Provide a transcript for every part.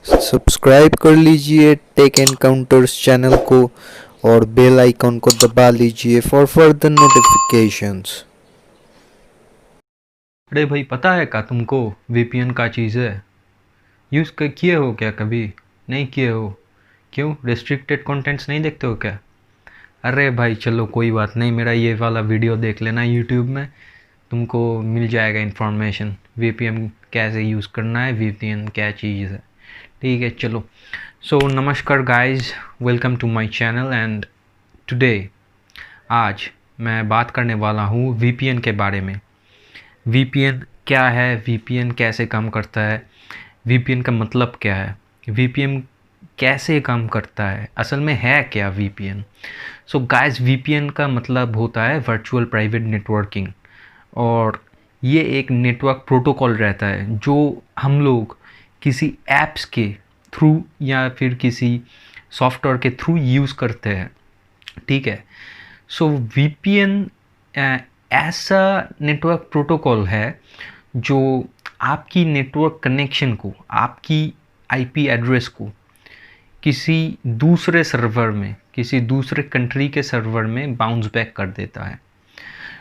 Subscribe कर लीजिए take encounters channel को और बेल आइकन को दबा लीजिए फॉर फर्दर नोटिफिकेशंस। अरे भाई, पता है क्या तुमको वीपीएन का चीज़ है? यूज़ किए हो क्या कभी? नहीं किए हो? क्यों, रेस्ट्रिक्टेड कंटेंट्स नहीं देखते हो क्या? अरे भाई चलो कोई बात नहीं, मेरा ये वाला वीडियो देख लेना यूट्यूब में, तुमको मिल जाएगा इन्फॉर्मेशन वीपीएन कैसे यूज़ करना है, वीपीएन क्या चीज़ है। ठीक है, चलो। सो नमस्कार guys, welcome to my channel and today आज मैं बात करने वाला हूँ वीपीएन के बारे में। वीपीएन क्या है, वीपीएन कैसे काम करता है, वीपीएन का मतलब क्या है, वीपीएन कैसे काम करता है, असल में है क्या वीपीएन। सो गाइस, वीपीएन का मतलब होता है वर्चुअल प्राइवेट नेटवर्किंग, और ये एक नेटवर्क प्रोटोकॉल रहता है जो हम लोग किसी ऐप्स के थ्रू या फिर किसी सॉफ्टवेयर के थ्रू यूज़ करते हैं। ठीक है। सो वीपीएन ऐसा नेटवर्क प्रोटोकॉल है जो आपकी नेटवर्क कनेक्शन को, आपकी आईपी एड्रेस को किसी दूसरे सर्वर में, किसी दूसरे कंट्री के सर्वर में बाउंस बैक कर देता है।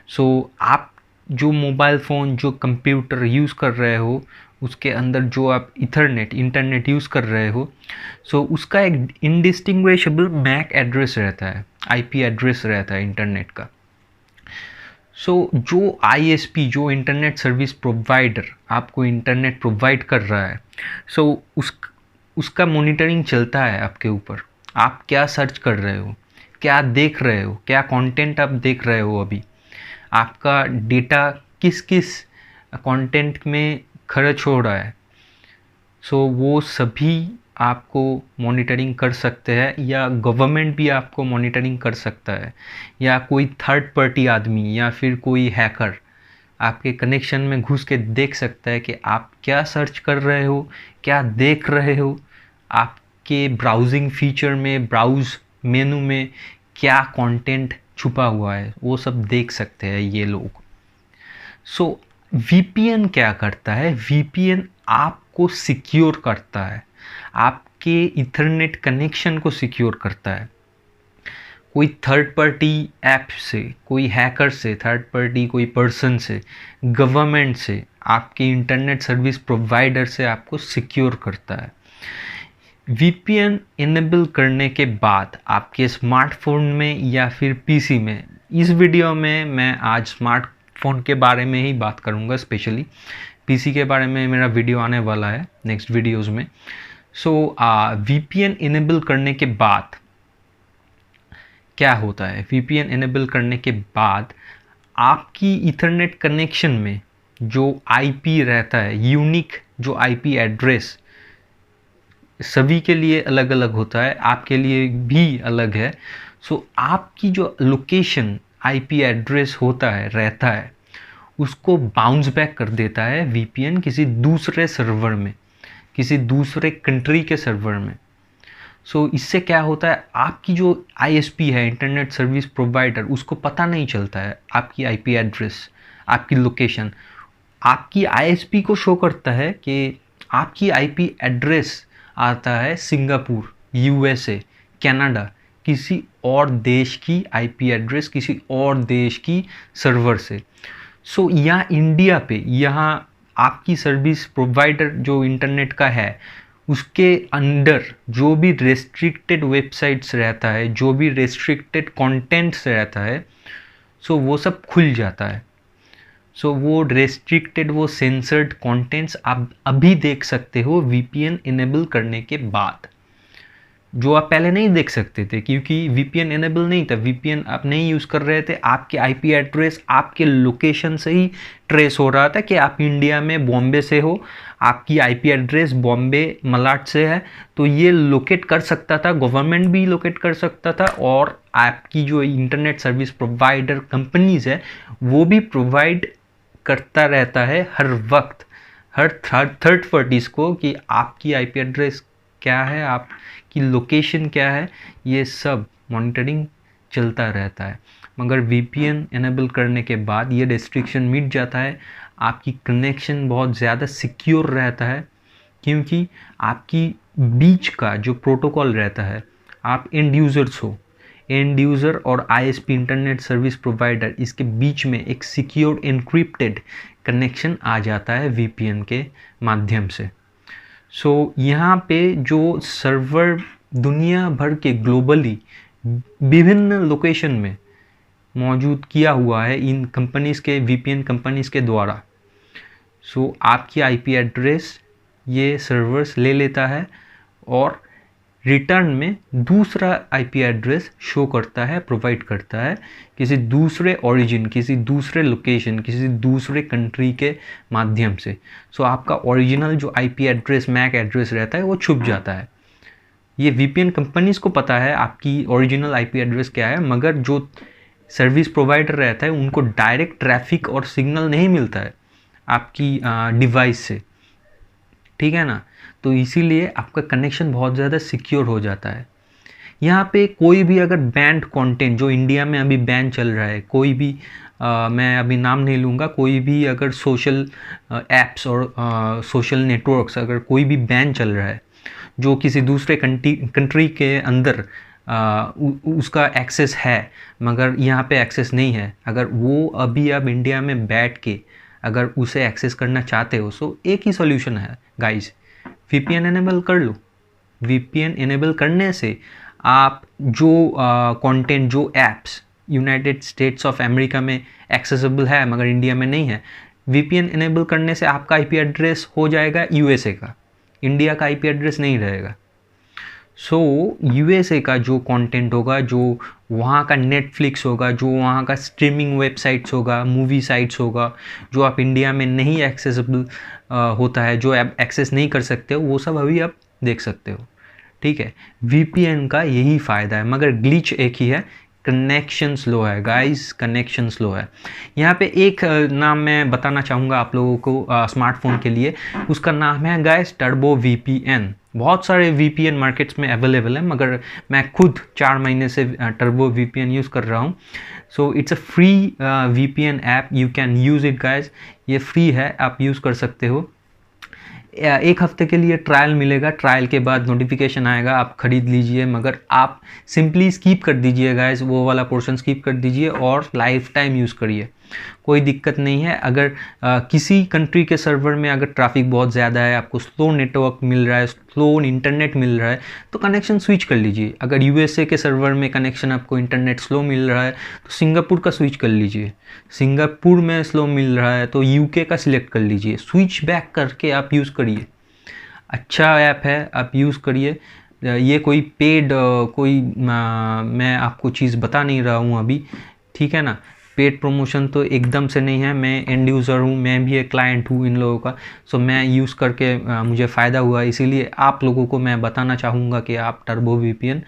सो आप जो मोबाइल फ़ोन, जो कंप्यूटर यूज़ कर रहे हो, उसके अंदर जो आप इंटरनेट यूज़ कर रहे हो, सो उसका एक इंडिस्टिंग्विशेबल मैक एड्रेस रहता है, आईपी एड्रेस रहता है इंटरनेट का। सो जो आईएसपी, जो इंटरनेट सर्विस प्रोवाइडर आपको इंटरनेट प्रोवाइड कर रहा है, सो उसका मॉनिटरिंग चलता है आपके ऊपर। आप क्या सर्च कर रहे हो, क्या देख रहे हो, क्या कंटेंट आप देख रहे हो, अभी आपका डेटा किस किस कंटेंट में खर्च हो रहा है, सो वो सभी आपको मॉनिटरिंग कर सकते हैं, या गवर्नमेंट भी आपको मॉनिटरिंग कर सकता है, या कोई थर्ड पार्टी आदमी या फिर कोई हैकर आपके कनेक्शन में घुस के देख सकता है कि आप क्या सर्च कर रहे हो, क्या देख रहे हो, आपके ब्राउजिंग फीचर में, ब्राउज मेनू में क्या कंटेंट छुपा हुआ है, वो सब देख सकते हैं ये लोग। सो वीपीएन क्या करता है? वीपीएन आपको सिक्योर करता है, आपके इथरनेट कनेक्शन को सिक्योर करता है। कोई थर्ड पार्टी ऐप से, कोई हैकर से, थर्ड पार्टी कोई पर्सन से, गवर्नमेंट से, आपके इंटरनेट सर्विस प्रोवाइडर से आपको सिक्योर करता है। वीपीएन इनेबल करने के बाद आपके स्मार्टफोन में या फिर पीसी में, इस वीडियो में मैं आज स्मार्टफोन के बारे में ही बात करूंगा, स्पेशली पीसी के बारे में मेरा वीडियो आने वाला है नेक्स्ट वीडियोस में। सो वीपीएन इनेबल करने के बाद क्या होता है? वीपीएन इनेबल करने के बाद आपकी इथरनेट कनेक्शन में जो आईपी रहता है, यूनिक जो आईपी एड्रेस सभी के लिए अलग अलग होता है, आपके लिए भी अलग है। सो आपकी जो लोकेशन आईपी एड्रेस होता है, रहता है, उसको बाउंस बैक कर देता है वीपीएन किसी दूसरे सर्वर में, किसी दूसरे कंट्री के सर्वर में। सो इससे क्या होता है, आपकी जो आईएसपी है, इंटरनेट सर्विस प्रोवाइडर, उसको पता नहीं चलता है आपकी आईपी एड्रेस, आपकी लोकेशन। आपकी आईएसपी को शो करता है कि आपकी आईपी एड्रेस आता है सिंगापुर, यूएसए, कनाडा, किसी और देश की आईपी एड्रेस, किसी और देश की सर्वर से। सो यहाँ इंडिया पे, यहाँ आपकी सर्विस प्रोवाइडर जो इंटरनेट का है, उसके अंडर जो भी रेस्ट्रिक्टेड वेबसाइट्स रहता है, जो भी रेस्ट्रिक्टेड कंटेंट्स रहता है, सो वो सब खुल जाता है। सो वो रेस्ट्रिक्टेड, वो सेंसर्ड कंटेंट्स आप अभी देख सकते हो वीपीएन इनेबल करने के बाद, जो आप पहले नहीं देख सकते थे क्योंकि वीपीएन इनेबल नहीं था, वीपीएन आप नहीं यूज़ कर रहे थे। आपके आईपी एड्रेस आपके लोकेशन से ही ट्रेस हो रहा था कि आप इंडिया में बॉम्बे से हो, आपकी आईपी एड्रेस बॉम्बे मलाड से है, तो ये लोकेट कर सकता था, गवर्नमेंट भी लोकेट कर सकता था, और आपकी जो इंटरनेट सर्विस प्रोवाइडर कंपनीज है वो भी प्रोवाइड करता रहता है हर वक्त, हर थर्ड पार्टीज़ को, कि आपकी आईपी एड्रेस क्या है, आपकी लोकेशन क्या है, ये सब मॉनिटरिंग चलता रहता है। मगर वीपीएन इनेबल करने के बाद ये रेस्ट्रिक्शन मिट जाता है, आपकी कनेक्शन बहुत ज़्यादा सिक्योर रहता है, क्योंकि आपकी बीच का जो प्रोटोकॉल रहता है, आप एंड यूज़र्स हो, एंड यूज़र और आईएसपी इंटरनेट सर्विस प्रोवाइडर, इसके बीच में एक सिक्योर एन्क्रिप्टेड कनेक्शन आ जाता है वीपीएन के माध्यम से। सो यहाँ पे जो सर्वर दुनिया भर के ग्लोबली विभिन्न लोकेशन में मौजूद किया हुआ है इन कंपनीज़ के, वीपीएन कंपनीज़ के द्वारा। सो आपकी आईपी एड्रेस ये सर्वर्स ले लेता है और रिटर्न में दूसरा आईपी एड्रेस शो करता है, प्रोवाइड करता है किसी दूसरे ओरिजिन, किसी दूसरे लोकेशन, किसी दूसरे कंट्री के माध्यम से। सो आपका ओरिजिनल जो आईपी एड्रेस, मैक एड्रेस रहता है वो छुप जाता है। ये वीपीएन कंपनीज़ को पता है आपकी ओरिजिनल आईपी एड्रेस क्या है, मगर जो सर्विस प्रोवाइडर रहता है उनको डायरेक्ट ट्रैफिक और सिग्नल नहीं मिलता है आपकी डिवाइस से, ठीक है ना। तो इसीलिए आपका कनेक्शन बहुत ज़्यादा सिक्योर हो जाता है। यहाँ पे कोई भी अगर बैंड कंटेंट, जो इंडिया में अभी बैन चल रहा है, कोई भी मैं अभी नाम नहीं लूँगा, कोई भी अगर सोशल एप्स और सोशल नेटवर्क्स अगर कोई भी बैन चल रहा है जो किसी दूसरे कंट्री के अंदर उसका एक्सेस है मगर यहाँ पे एक्सेस नहीं है, अगर वो अभी आप इंडिया में बैठ के अगर उसे एक्सेस करना चाहते हो, सो एक ही सॉल्यूशन है गाइस, वीपीएन एनेबल कर लो। वीपीएन एनेबल करने से आप जो कंटेंट, जो apps United states of America में एक्सेसिबल है मगर इंडिया में नहीं है, वीपीएन एनेबल करने से आपका आईपी एड्रेस हो जाएगा यूएसए का, इंडिया का आईपी एड्रेस नहीं रहेगा। सो यूएसए का जो कंटेंट होगा, जो वहाँ का नेटफ्लिक्स होगा, जो वहाँ का स्ट्रीमिंग वेबसाइट्स होगा, मूवी साइट्स होगा, जो आप इंडिया में नहीं एक्सेसिबल होता है, जो आप एक्सेस नहीं कर सकते हो, वो सब अभी आप देख सकते हो, ठीक है। वीपीएन का यही फ़ायदा है, मगर ग्लिच एक ही है, कनेक्शन स्लो है गाइस, कनेक्शन स्लो है। यहाँ पे एक नाम मैं बताना चाहूँगा आप लोगों को स्मार्टफोन के लिए, उसका नाम है गाइस टर्बो वीपीएन। बहुत सारे वीपीएन मार्केट्स में अवेलेबल है, मगर मैं खुद 4 महीने से टर्बो वीपीएन यूज़ कर रहा हूँ। So it's a free VPN app, you can use it guys, ये फ्री है, आप यूज़ कर सकते हो। 1 हफ्ते के लिए ट्रायल मिलेगा, ट्रायल के बाद नोटिफिकेशन आएगा, आप ख़रीद लीजिए, मगर आप सिंपली स्किप कर दीजिए गाइस, वो वाला पोर्शन स्किप कर दीजिए और लाइफ टाइम यूज़ करिए, कोई दिक्कत नहीं है। अगर किसी कंट्री के सर्वर में अगर ट्रैफिक बहुत ज़्यादा है, आपको स्लो नेटवर्क मिल रहा है, स्लो इंटरनेट मिल रहा है, तो कनेक्शन स्विच कर लीजिए। अगर यूएसए के सर्वर में कनेक्शन आपको इंटरनेट स्लो मिल रहा है तो सिंगापुर का स्विच कर लीजिए। सिंगापुर में स्लो मिल रहा है तो यूके का सिलेक्ट कर लीजिए, स्विच बैक करके आप यूज़ करिए। अच्छा ऐप है, आप यूज़ करिए। ये कोई पेड मैं आपको चीज़ बता नहीं रहा हूँ अभी, ठीक है ना। पेड प्रमोशन तो एकदम से नहीं है, मैं एंड यूज़र हूँ, मैं भी एक क्लाइंट हूँ इन लोगों का। सो मैं यूज़ करके मुझे फ़ायदा हुआ, इसीलिए आप लोगों को मैं बताना चाहूँगा कि आप टर्बो वीपीएन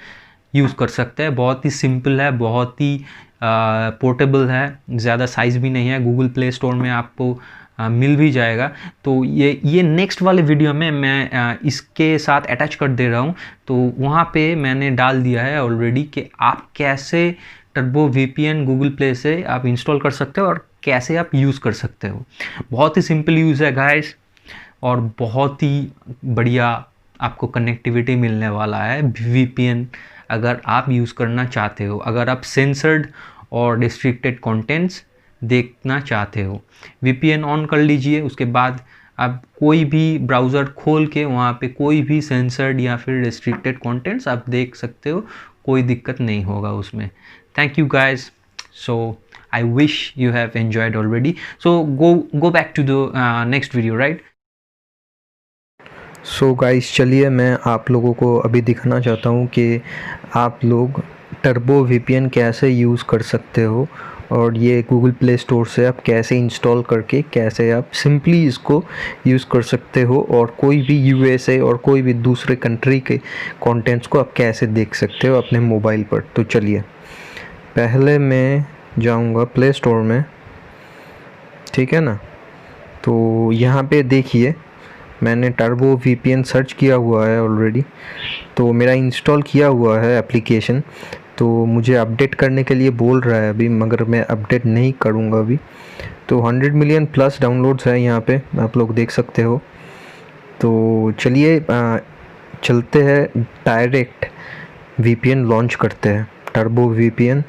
यूज़ कर सकते हैं। बहुत ही सिंपल है, बहुत ही पोर्टेबल है, ज़्यादा साइज़ भी नहीं है, गूगल प्ले स्टोर में आपको मिल भी जाएगा। तो ये नेक्स्ट वाले वीडियो में मैं इसके साथ अटैच कर दे रहा हूँ, तो वहाँ पे मैंने डाल दिया है ऑलरेडी कि आप कैसे टर्बो वीपीएन गूगल प्ले से आप इंस्टॉल कर सकते हो और कैसे आप यूज़ कर सकते हो। बहुत ही सिंपल यूज़ है गाइस, और बहुत ही बढ़िया आपको कनेक्टिविटी मिलने वाला है वीपीएन अगर आप यूज़ करना चाहते हो, अगर आप सेंसर्ड और रिस्ट्रिक्टेड कंटेंट्स देखना चाहते हो। वीपीएन ऑन कर लीजिए, उसके बाद आप कोई भी ब्राउज़र खोल के वहाँ पे कोई भी सेंसर्ड या फिर रिस्ट्रिक्टेड कंटेंट्स आप देख सकते हो, कोई दिक्कत नहीं होगा उसमें। Thank you guys, so I wish you have enjoyed already. So go back to the next video, right? So guys, चलिए मैं आप लोगों को अभी दिखाना चाहता हूँ कि आप लोग टर्बो वीपीएन कैसे यूज़ कर सकते हो और ये गूगल प्ले स्टोर से आप कैसे इंस्टॉल करके कैसे आप सिंपली इसको यूज़ कर सकते हो, और कोई भी यूएसए और कोई भी दूसरे कंट्री के कंटेंट्स को आप कैसे देख सकते हो अपने मोबाइल पर। तो चलिए, पहले मैं जाऊंगा प्ले स्टोर में, ठीक है ना। तो यहाँ पे देखिए मैंने टर्बो वीपीएन सर्च किया हुआ है ऑलरेडी, तो मेरा इंस्टॉल किया हुआ है एप्लीकेशन। तो मुझे अपडेट करने के लिए बोल रहा है अभी, मगर मैं अपडेट नहीं करूँगा अभी। तो 100 मिलियन प्लस डाउनलोड्स है यहाँ पे, आप लोग देख सकते हो। तो चलिए चलते हैं डायरेक्ट VPN लॉन्च करते हैं, टर्बो VPN।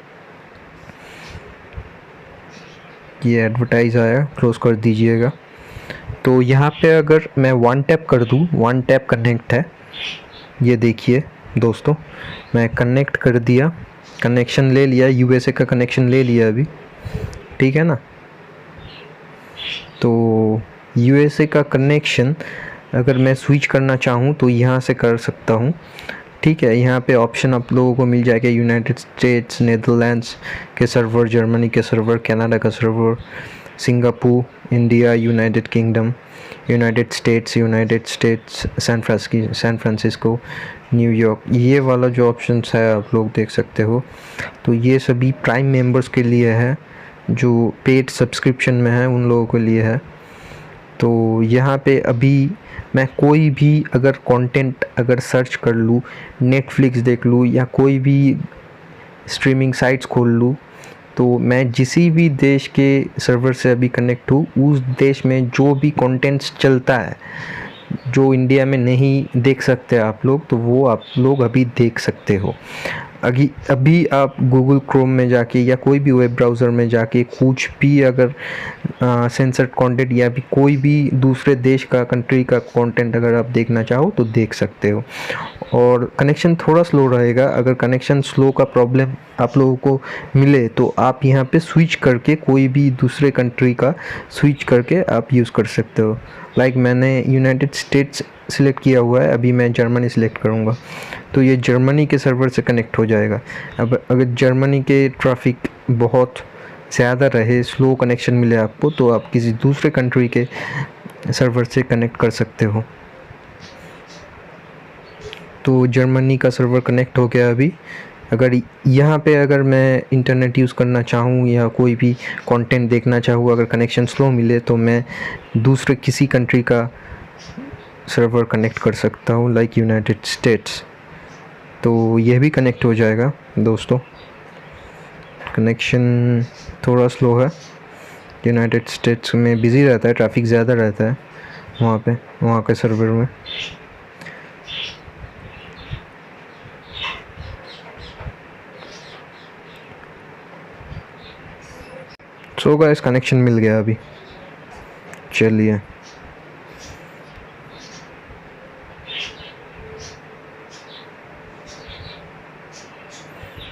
ये एडवर्टाइज आया, क्लोज कर दीजिएगा। तो यहाँ पे अगर मैं वन टैप कर दूँ, वन टैप कनेक्ट है, ये देखिए दोस्तों, मैं कनेक्ट कर दिया, कनेक्शन ले लिया, USA का कनेक्शन ले लिया अभी, ठीक है ना। तो USA का कनेक्शन अगर मैं स्विच करना चाहूँ तो यहाँ से कर सकता हूँ, ठीक है। यहाँ पे ऑप्शन आप लोगों को मिल जाएगा, यूनाइटेड स्टेट्स, नेदरलैंड्स के सर्वर, जर्मनी के सर्वर, कनाडा का server, Singapore, India, United Kingdom, United States, San Francisco, New York, ये वाला जो ऑप्शंस है आप लोग देख सकते हो। तो ये सभी प्राइम मेंबर्स के लिए है, जो पेड सब्सक्रिप्शन में है उन लोगों के लिए है। तो यहाँ पे अभी मैं कोई भी अगर कंटेंट अगर सर्च कर लूँ, नेटफ्लिक्स देख लूँ या कोई भी स्ट्रीमिंग साइट्स खोल लूँ, तो मैं जिसी भी देश के सर्वर से अभी कनेक्ट हूँ, उस देश में जो भी कंटेंट्स चलता है जो इंडिया में नहीं देख सकते आप लोग, तो वो आप लोग अभी देख सकते हो। अभी आप गूगल क्रोम में जाके या कोई भी वेब ब्राउज़र में जाके कुछ भी अगर सेंसर्ड कंटेंट या भी कोई भी दूसरे देश का, कंट्री का कंटेंट अगर आप देखना चाहो तो देख सकते हो। और कनेक्शन थोड़ा स्लो रहेगा, अगर कनेक्शन स्लो का प्रॉब्लम आप लोगों को मिले तो आप यहाँ पे स्विच करके कोई भी दूसरे कंट्री का स्विच करके आप यूज़ कर सकते हो। लाइक मैंने यूनाइटेड स्टेट्स सिलेक्ट किया हुआ है, अभी मैं जर्मनी सिलेक्ट करूँगा तो ये जर्मनी के सर्वर से कनेक्ट हो जाएगा। अब अगर जर्मनी के ट्रैफिक बहुत ज़्यादा रहे, स्लो कनेक्शन मिले आपको, तो आप किसी दूसरे कंट्री के सर्वर से कनेक्ट कर सकते हो। तो जर्मनी का सर्वर कनेक्ट हो गया अभी। अगर यहाँ पे अगर मैं इंटरनेट यूज़ करना चाहूँ या कोई भी कंटेंट देखना चाहूँ, अगर कनेक्शन स्लो मिले तो मैं दूसरे किसी कंट्री का सर्वर कनेक्ट कर सकता हूँ, लाइक यूनाइटेड स्टेट्स। तो यह भी कनेक्ट हो जाएगा दोस्तों। कनेक्शन थोड़ा स्लो है, यूनाइटेड स्टेट्स में बिज़ी रहता है, ट्रैफिक ज़्यादा रहता है वहाँ के सर्वर में। सो गाइस, कनेक्शन मिल गया अभी, चलिए।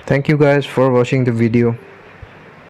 Thank you guys for watching the video.